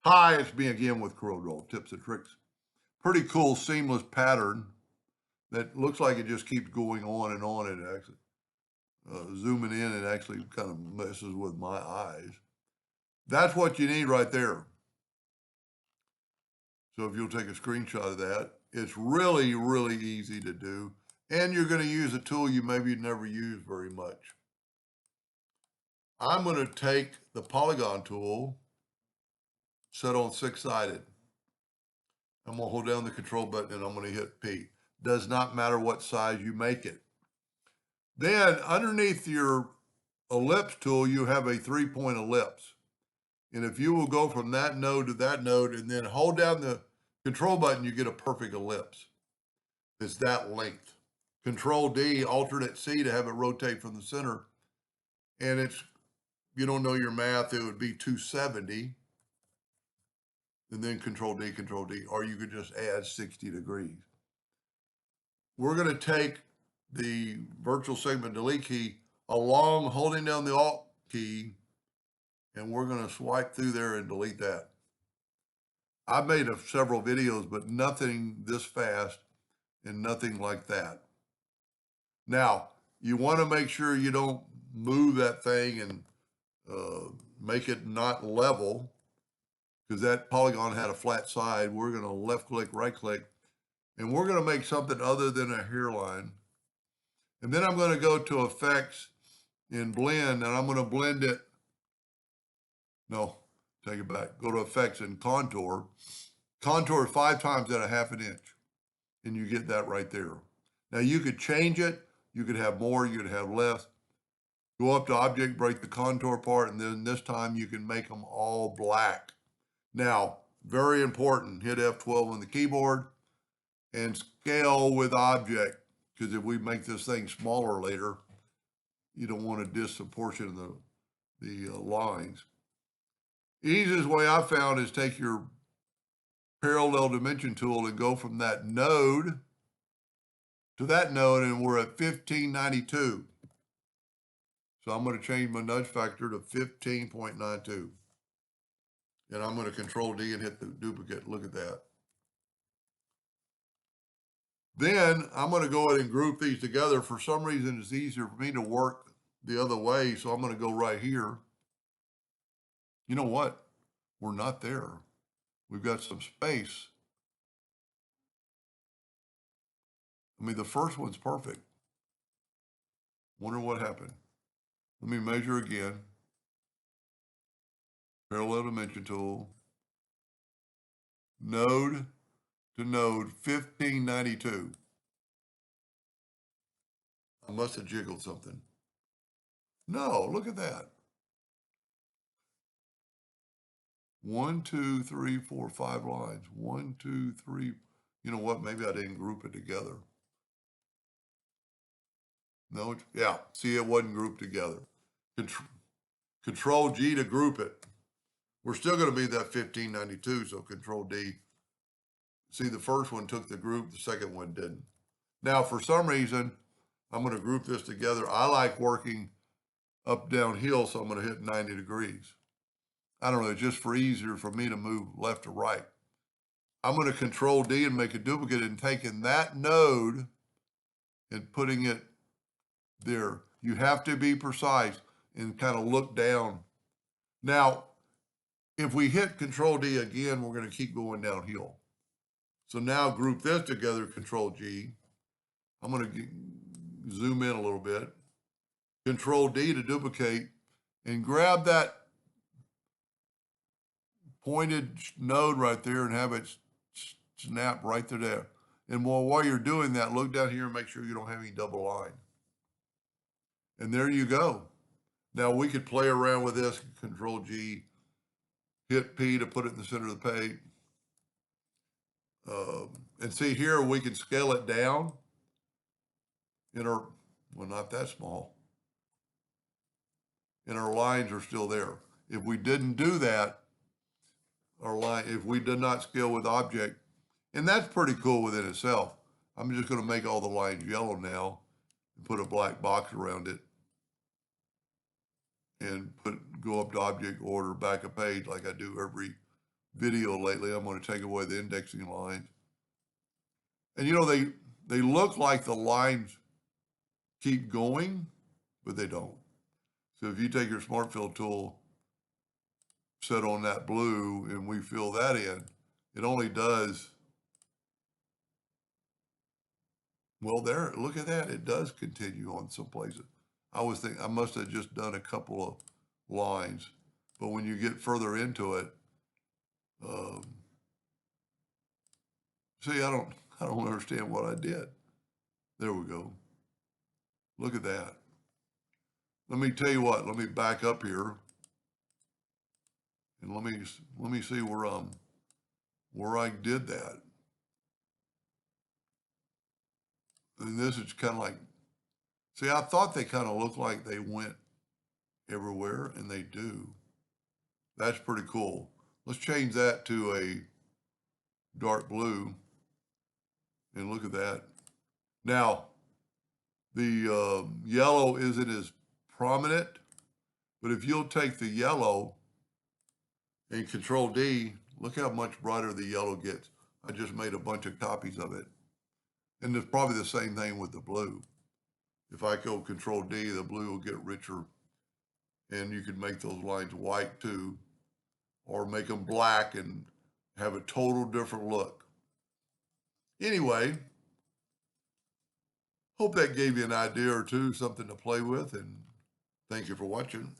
Hi, it's me again with Corel Tips and Tricks. Pretty cool seamless pattern that looks like it just keeps going on and on. It actually zooming in, it actually kind of messes with my eyes. That's what you need right there. So if you'll take a screenshot of that, it's really, really easy to do. And you're going to use a tool you maybe never use very much. I'm going to take the polygon tool, set on six-sided. I'm going to hold down the control button and I'm going to hit P. Does not matter what size you make it. Then underneath your ellipse tool, you have a 3-point ellipse. And if you will go from that node to that node and then hold down the control button, you get a perfect ellipse. It's that length. Control D, alternate C to have it rotate from the center. And it's, you don't know your math, it would be 270. And then control D, or you could just add 60 degrees. We're going to take the virtual segment delete key along holding down the Alt key, and we're going to swipe through there and delete that. I've made several videos, but nothing this fast and nothing like that. Now, you want to make sure you don't move that thing and make it not level, because that polygon had a flat side. We're going to left click, right click, and we're going to make something other than a hairline. And then I'm going to go to effects in blend, and I'm going to blend it. No, take it back. Go to effects and contour. Contour 5 times at a 1/2 inch, and you get that right there. Now you could change it. You could have more, you could have less. Go up to object, break the contour part, and then this time you can make them all black. Now, very important, hit F12 on the keyboard and scale with object, because if we make this thing smaller later, you don't want to disproportion the lines. Easiest way I found is take your parallel dimension tool and go from that node to that node, and we're at 1592. So I'm going to change my nudge factor to 15.92. And I'm going to control D and hit the duplicate. Look at that. Then I'm going to go ahead and group these together. For some reason, it's easier for me to work the other way. So I'm going to go right here. You know what? We're not there. We've got some space. I mean, the first one's perfect. Wonder what happened. Let me measure again. Parallel dimension tool. Node to node, 1592. I must have jiggled something. No, look at that. 1, 2, 3, 4, 5 lines. 1, 2, 3. You know what? Maybe I didn't group it together. No, yeah. See, it wasn't grouped together. Control G to group it. We're still going to be that 1592, so Control D. See, the first one took the group, the second one didn't. Now, for some reason, I'm going to group this together. I like working up downhill, so I'm going to hit 90 degrees. I don't know, it's just for easier for me to move left to right. I'm going to Control D and make a duplicate and taking that node and putting it there. You have to be precise and kind of look down. Now, if we hit Control D again, we're going to keep going downhill. So now group this together, Control G. I'm going to zoom in a little bit. Control D to duplicate and grab that pointed node right there and have it snap right to there. And while you're doing that, look down here and make sure you don't have any double line. And there you go. Now we could play around with this, Control G, hit P to put it in the center of the page. And see here, we can scale it down in our, well, not that small. And our lines are still there. If we didn't do that, our line, if we did not scale with object, and that's pretty cool within itself. I'm just going to make all the lines yellow now and put a black box around it and go up to object order, back a page like I do every video lately. I'm going to take away the indexing lines. And you know, they look like the lines keep going, but they don't. So if you take your Smart Fill tool, set on that blue, and we fill that in, it only does, well, there, look at that. It does continue on some places. I was thinking I must have just done a couple of lines, but when you get further into it, um, see, I don't understand what I did. There we go. Look at that. Let me tell you what, let me back up here and let me see where I did that. And this is kind of like, see, I thought they kind of looked like they went everywhere, and they do. That's pretty cool. Let's change that to a dark blue, and look at that. Now, the yellow isn't as prominent, but if you'll take the yellow and Control D, look how much brighter the yellow gets. I just made a bunch of copies of it. And it's probably the same thing with the blue. If I go Control D, the blue will get richer. And you can make those lines white too, or make them black and have a total different look. Anyway, hope that gave you an idea or two, something to play with, and thank you for watching.